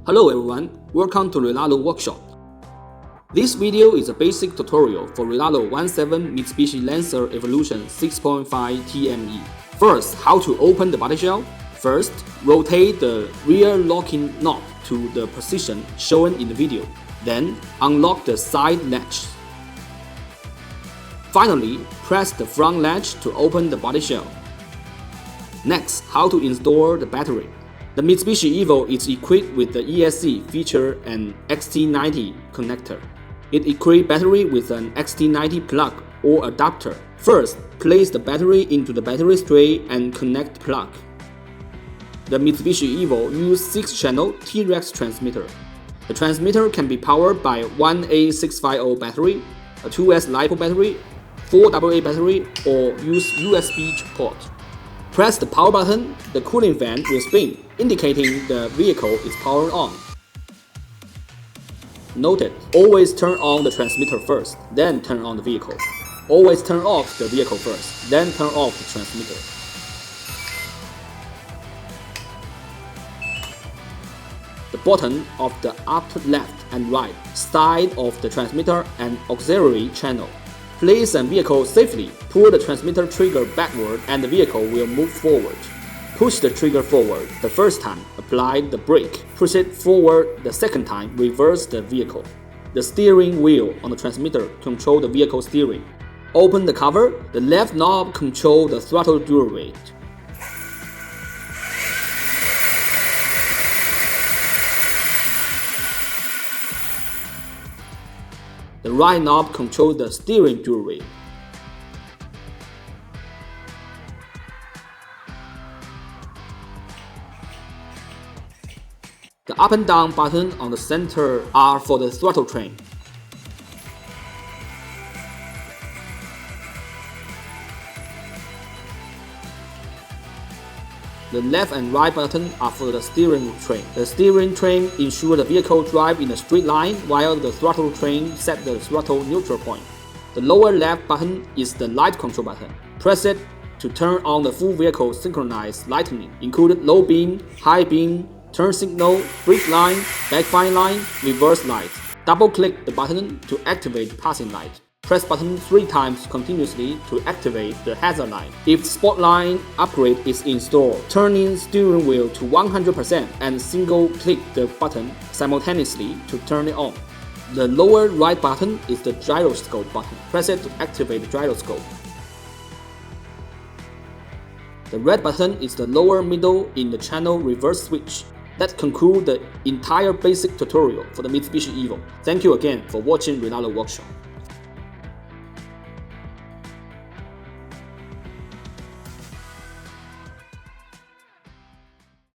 Hello everyone, welcome to Rlaarlo workshop. This video is a basic tutorial for Rlaarlo 17 Mitsubishi Lancer Evolution 6.5 TME. First, how to open the body shell. First, rotate the rear locking knob to the position shown in the video. Then, unlock the side latch. Finally, press the front latch to open the body shell. Next, how to install the battery. The Mitsubishi EVO is equipped with the ESC feature and XT90 connector. It equips battery with an XT90 plug or adapter. First, place the battery into the battery tray and connect plug. The Mitsubishi EVO uses 6-channel T-Rex transmitter. The transmitter can be powered by 1A650 battery, a 2S LiPo battery, 4AA battery, or use USB port. Press the power button, the cooling fan will spin, indicating the vehicle is powered on. Noted, always turn on the transmitter first, then turn on the vehicle. Always turn off the vehicle first, then turn off the transmitter. The button of the upper left and right side of the transmitter and auxiliary channel. Place a vehicle safely. Pull the transmitter trigger backward and the vehicle will move forward. Push the trigger forward the first time, apply the brake. Push it forward the second time, reverse the vehicle. The steering wheel on the transmitter controls the vehicle steering. Open the cover, the left knob controls the throttle dual rate. The right knob controls the steering dual rate. The up and down button on the center are for the throttle train. The left and right button are for the steering train. The steering train ensures the vehicle drive in a straight line, while the throttle train sets the throttle neutral point. The lower left button is the light control button. Press it to turn on the full vehicle synchronized lighting, including low beam, high beam, turn signal, brake line, backfire line, reverse light. Double-click the button to activate the passing light. Press button 3 times continuously to activate the hazard light. If spotlight upgrade is installed, turning steering wheel to 100% and single-click the button simultaneously to turn it on. The lower right button is the gyroscope button. Press it to activate the gyroscope. The red button is the lower middle in the channel reverse switch. That concludes the entire basic tutorial for the Mitsubishi EVO. Thank you again for watching Rlaarlo workshop.